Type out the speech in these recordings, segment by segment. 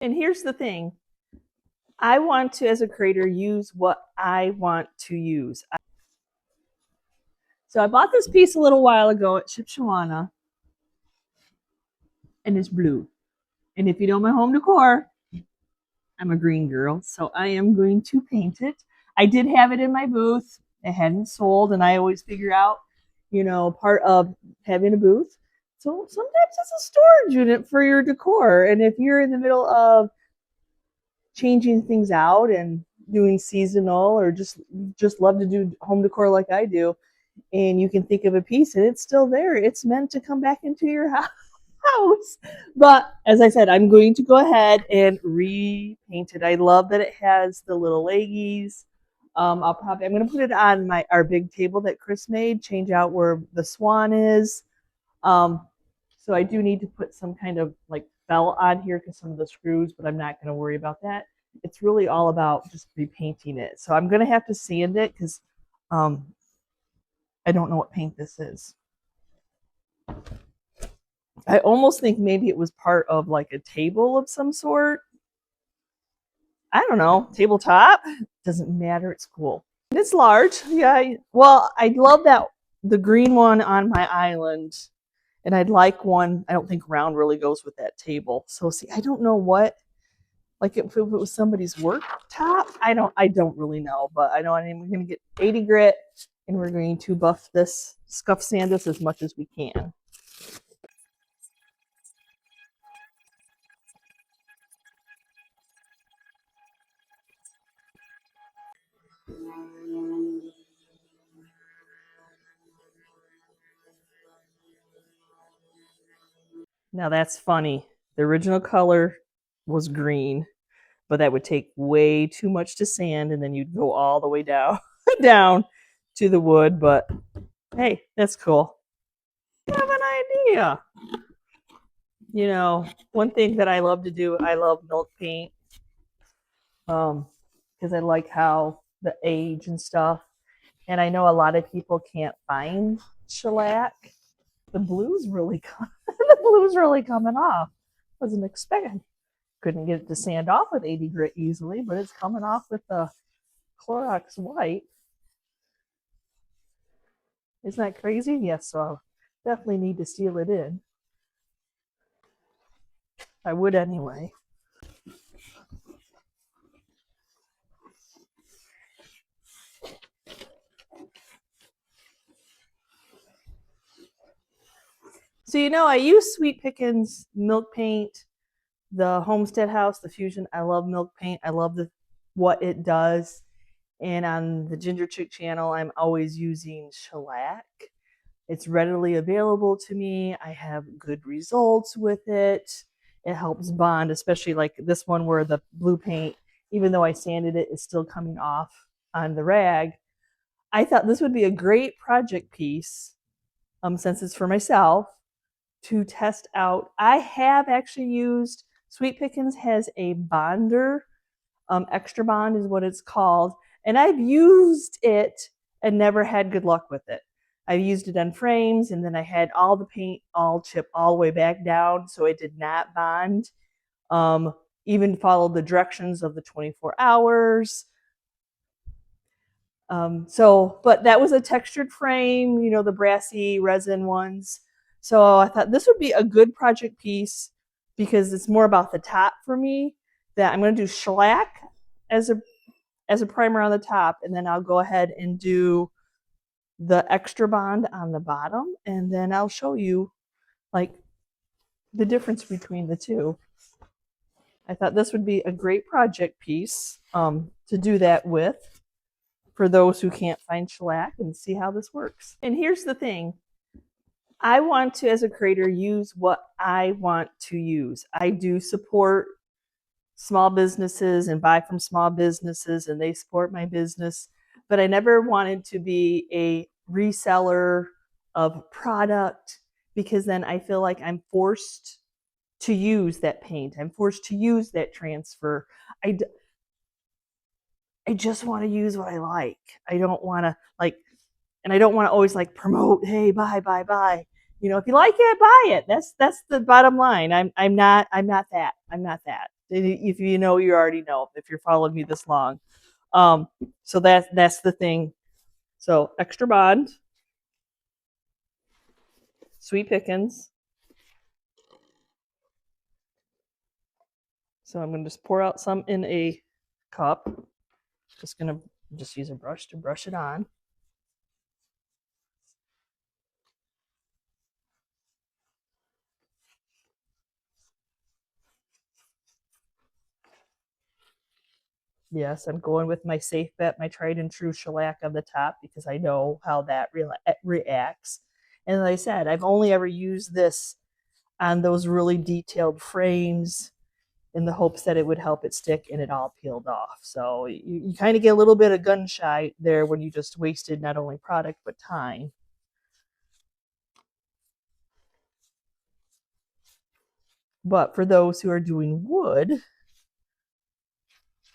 And here's the thing. I want to, as a creator, use what I want to use. So I bought this piece a little while ago at Shipshawana, and it's blue. And if you know my home decor, I'm a green girl, so I am going to paint it. I did have it in my booth. It hadn't sold, and I always figure out, part of having a booth. So sometimes it's a storage unit for your decor. And if you're in the middle of changing things out and doing seasonal, or just love to do home decor like I do, and you can think of a piece and it's still there, it's meant to come back into your house. But as I said, I'm going to go ahead and repaint it. I love that it has the little leggies. I'm going to put it on our big table that Chris made, change out where the swan is. So I do need to put some kind of like felt on here because some of the screws, but I'm not going to worry about that. It's really all about just repainting it. So I'm going to have to sand it because I don't know what paint this is. I almost think maybe it was part of like a table of some sort. I don't know. Tabletop? Doesn't matter. It's cool. And it's large. Yeah. Well, I love that the green one on my island. And I'd like one. I don't think round really goes with that table. So see, I don't know what, like if it was somebody's worktop, I don't really know. But I know we're going to get 80 grit and we're going to buff this, scuff sand this as much as we can. Now that's funny. The original color was green, but that would take way too much to sand, and then you'd go all the way down down to the wood. But hey, that's cool. I have an idea. One thing that I love to do, I love milk paint. Because I like how the age and stuff. And I know a lot of people can't find shellac. The blue's really coming off. Wasn't expecting. Couldn't get it to sand off with 80 grit easily, but it's coming off with the Clorox white. Isn't that crazy? Yes, so I'll definitely need to seal it in. I would anyway. So I use Sweet Pickins milk paint, the Homestead House, the Fusion. I love milk paint. I love what it does. And on the Ginger Chick channel, I'm always using shellac. It's readily available to me. I have good results with it. It helps bond, especially like this one where the blue paint, even though I sanded it, is still coming off on the rag. I thought this would be a great project piece, since it's for myself, to test out. I have actually used, Sweet Pickins has a bonder, Extra Bond is what it's called, and I've used it and never had good luck with it. I've used it on frames, and then I had all the paint all chipped all the way back down, so it did not bond. Even followed the directions of the 24 hours. But that was a textured frame, the brassy resin ones. So I thought this would be a good project piece because it's more about the top for me. That I'm going to do shellac as a primer on the top, and then I'll go ahead and do the Extra Bond on the bottom, and then I'll show you like the difference between the two. I thought this would be a great project piece to do that with for those who can't find shellac, and see how this works. And here's the thing. I want to, as a creator, use what I want to use. I do support small businesses and buy from small businesses, and they support my business, but I never wanted to be a reseller of product, because then I feel like I'm forced to use that paint. I'm forced to use that transfer. I just want to use what I like. I don't want to and I don't want to always promote, hey, buy. If you like it, buy it. That's the bottom line. I'm not that. If you know, you already know, if you're following me this long. So that's the thing. So extra bond, sweet pickings. So I'm going to just pour out some in a cup. Just going to just use a brush to brush it on. Yes, I'm going with my safe bet, my tried and true shellac on the top, because I know how that reacts. And like I said, I've only ever used this on those really detailed frames in the hopes that it would help it stick, and it all peeled off. So you kind of get a little bit of gun shy there when you just wasted not only product but time. But for those who are doing wood,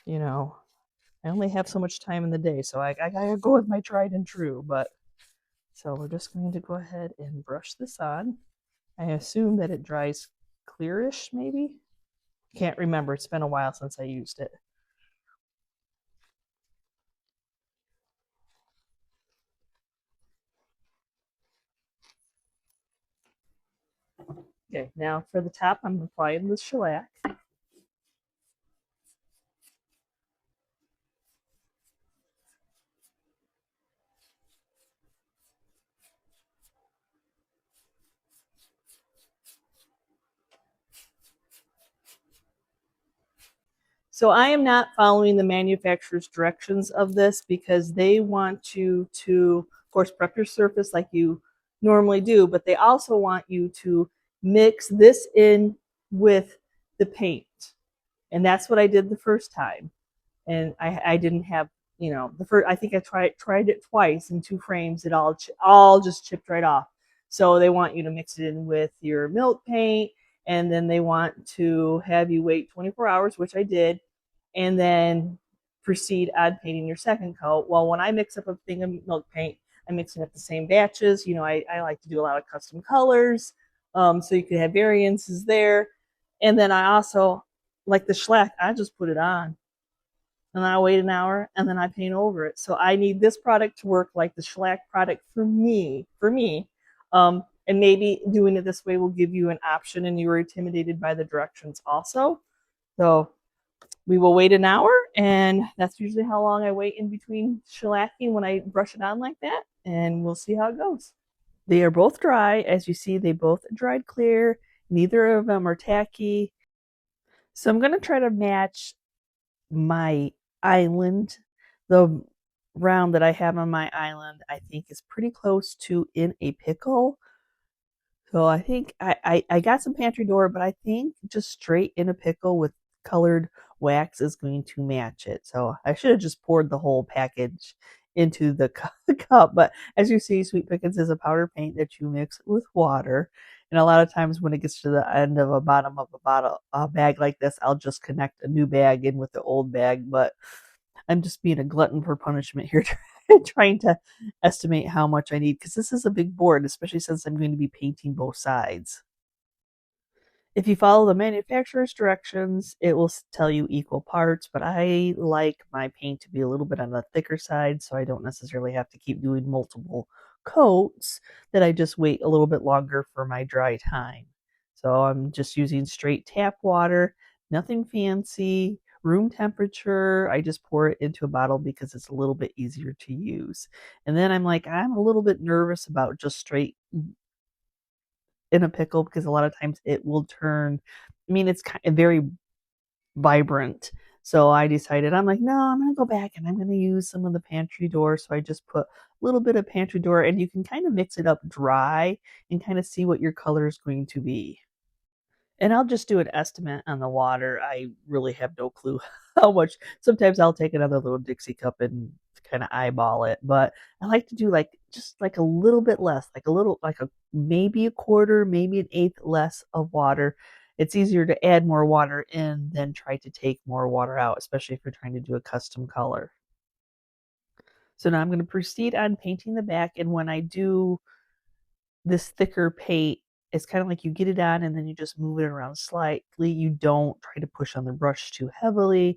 you know, I only have so much time in the day, so I gotta go with my tried and true. But so we're just going to go ahead and brush this on. I assume that it dries clearish, maybe? Can't remember. It's been a while since I used it. Okay, now for the top, I'm applying the shellac. So I am not following the manufacturer's directions of this, because they want you to, of course, prep your surface like you normally do, but they also want you to mix this in with the paint. And that's what I did the first time. And I didn't have, the first, I think I tried it twice in 2 frames. It all just chipped right off. So they want you to mix it in with your milk paint, and then they want to have you wait 24 hours, which I did, and then proceed on painting your second coat. Well, when I mix up a thing of milk paint, I'm mixing up the same batches. I like to do a lot of custom colors, so you can have variances there. And then I also, like the shellac, I just put it on and I wait an hour and then I paint over it. So I need this product to work like the shellac product for me. And maybe doing it this way will give you an option and you were intimidated by the directions also. So we will wait an hour, and that's usually how long I wait in between shellacking when I brush it on like that, and we'll see how it goes. They are both dry. As you see, they both dried clear. Neither of them are tacky. So I'm going to try to match my island. The round that I have on my island, I think, is pretty close to In a Pickle. So I think I got some pantry door, but I think just straight In a Pickle with colored wax is going to match it. So I should have just poured the whole package into the cup. But as you see, Sweet Pickens is a powder paint that you mix with water. And a lot of times when it gets to the end of a bottom of a bag like this, I'll just connect a new bag in with the old bag. But I'm just being a glutton for punishment here, trying to estimate how much I need, because this is a big board, especially since I'm going to be painting both sides. If you follow the manufacturer's directions, it will tell you equal parts, but I like my paint to be a little bit on the thicker side, so I don't necessarily have to keep doing multiple coats, that I just wait a little bit longer for my dry time. So I'm just using straight tap water, nothing fancy, room temperature. I just pour it into a bottle because it's a little bit easier to use. And then I'm a little bit nervous about just straight In a Pickle, because a lot of times it will turn, it's kind of very vibrant. So I decided, I'm like, no, I'm going to go back and I'm going to use some of the pantry door. So I just put a little bit of pantry door, and you can kind of mix it up dry and kind of see what your color is going to be. And I'll just do an estimate on the water. I really have no clue how much. Sometimes I'll take another little Dixie cup and kind of eyeball it, but I like to do just like a little bit less, maybe a quarter, maybe an eighth less of water. It's easier to add more water in than try to take more water out, especially if you're trying to do a custom color. So now I'm going to proceed on painting the back, and when I do this thicker paint it's kind of like you get it on and then you just move it around slightly. You don't try to push on the brush too heavily,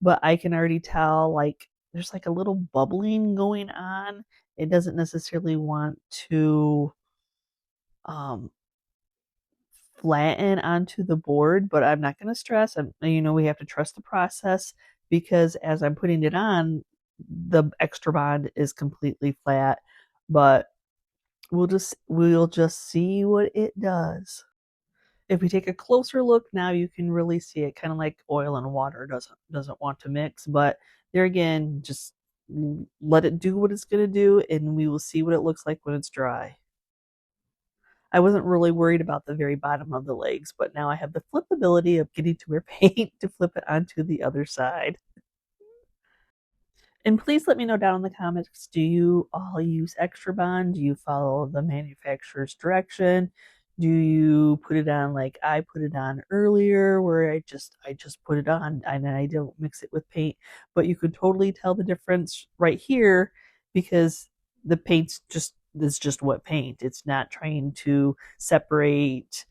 but I can already tell like there's like a little bubbling going on. It doesn't necessarily want to um, flatten onto the board, but I'm not going to stress. We have to trust the process because as I'm putting it on, the extra bond is completely flat, but we'll just see what it does. If we take a closer look now, you can really see it, kind of like oil and water doesn't want to mix, but there again, just let it do what it's going to do and we will see what it looks like when it's dry. I wasn't really worried about the very bottom of the legs, but now I have the flipability of getting to wear paint to flip it onto the other side. And please let me know down in the comments, do you all use Extra Bond? Do you follow the manufacturer's direction? Do you put it on like I put it on earlier where I just put it on and I don't mix it with paint? But you could totally tell the difference right here because the paint's just is just wet paint. It's not trying to separate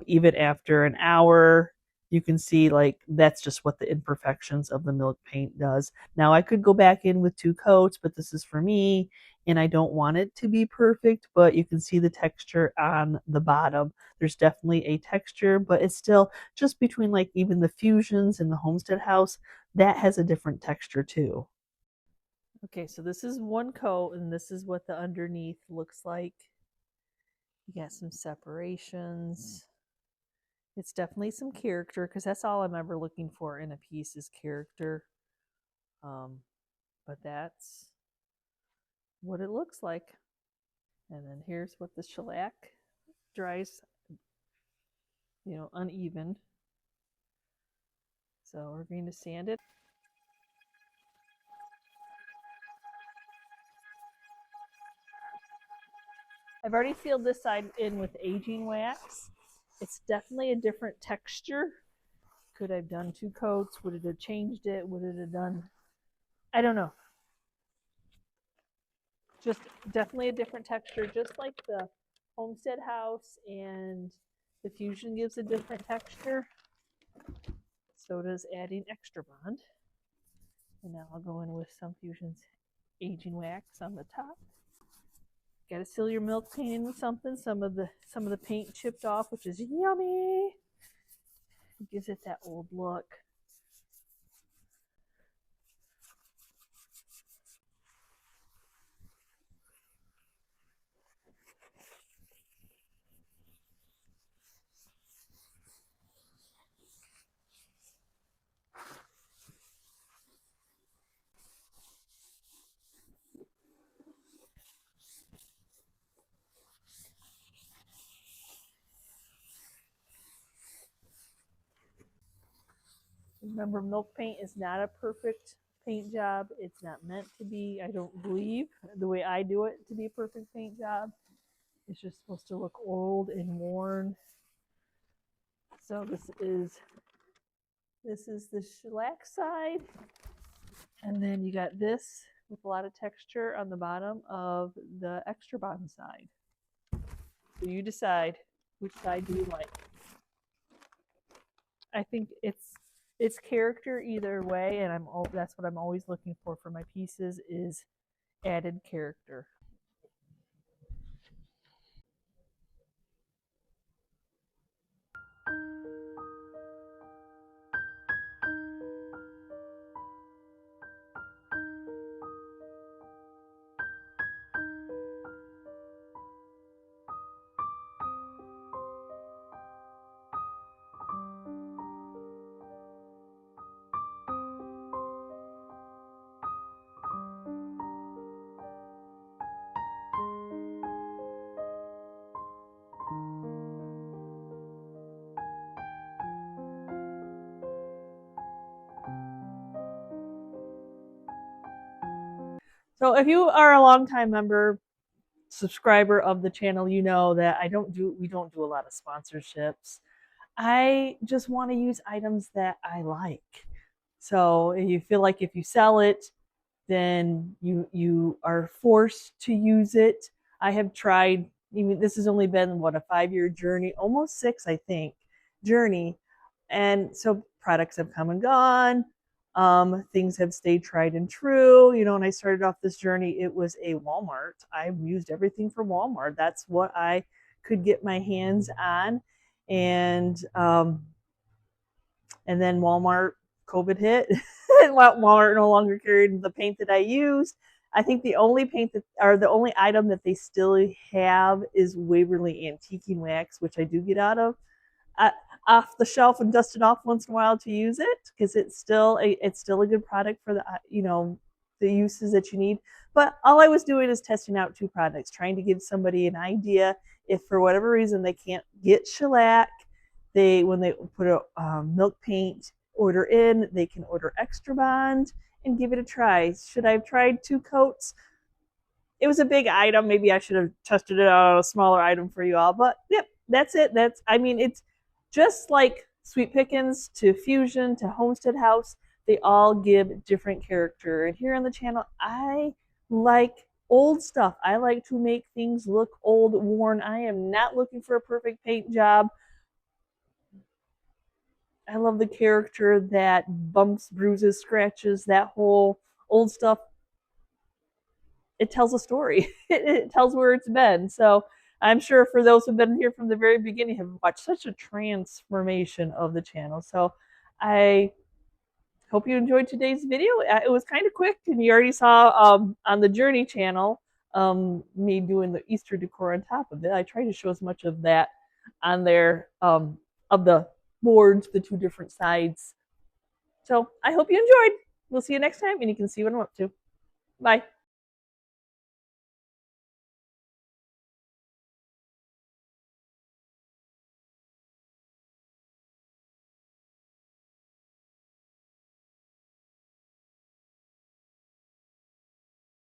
even after an hour. You can see like that's just what the imperfections of the milk paint does. Now I could go back in with 2 coats, but this is for me and I don't want it to be perfect, but you can see the texture on the bottom. There's definitely a texture, but it's still just between like even the Fusions and the Homestead House, that has a different texture too. Okay, so this is 1 coat and this is what the underneath looks like. You got some separations. It's definitely some character because that's all I'm ever looking for in a piece is character. But that's what it looks like. And then here's what the shellac dries, uneven. So we're going to sand it. I've already sealed this side in with aging wax. It's definitely a different texture. Could I have done 2 coats? Would it have changed it? Would it have done? I don't know. Just definitely a different texture, just like the Homestead House and the Fusion gives a different texture. So does adding Extra Bond. And now I'll go in with some Fusion's aging wax on the top. Got to seal your milk paint in with something. Some of the paint chipped off, which is yummy. It gives it that old look. Remember, milk paint is not a perfect paint job. It's not meant to be, I don't believe, the way I do it to be a perfect paint job. It's just supposed to look old and worn. So this is the shellac side. And then you got this with a lot of texture on the bottom of the Extra Bond side. So you decide which side do you like. I think it's character either way, and that's what I'm always looking for my pieces is added character. So if you are a longtime member, subscriber of the channel, you know that we don't do a lot of sponsorships. I just want to use items that I like. So if you feel like if you sell it, then you are forced to use it. I have tried Even this has only been what, a 5-year journey, almost 6, I think, journey. And so products have come and gone. Things have stayed tried and true. You know, when I started off this journey, it was a Walmart. I used everything from Walmart. That's what I could get my hands on. And then Walmart, COVID hit, and Walmart no longer carried the paint that I used. I think the only paint that, or the only item that they still have is Waverly Antiquing Wax, which I do get out of uh, off the shelf and dust it off once in a while to use it, because it's still a good product for the the uses that you need. But all I was doing is testing out 2 products, trying to give somebody an idea if for whatever reason they can't get shellac, when they put a milk paint order in, they can order Extra Bond and give it a try. Should I have tried 2 coats? It was a big item. Maybe I should have tested it out on a smaller item for you all. But yep, that's it. It's just like Sweet Pickins to Fusion to Homestead House. They all give different character. And here on the channel, I like old stuff. I like to make things look old, worn. I am not looking for a perfect paint job. I love the character that bumps, bruises, scratches, that whole old stuff. It tells a story. It tells where it's been. So I'm sure for those who've been here from the very beginning have watched such a transformation of the channel. So I hope you enjoyed today's video. It was kind of quick, and you already saw on the Journey channel me doing the Easter decor on top of it. I try to show as much of that on there of the boards, the 2 different sides. So I hope you enjoyed. We'll see you next time, and you can see what I'm up to. Bye.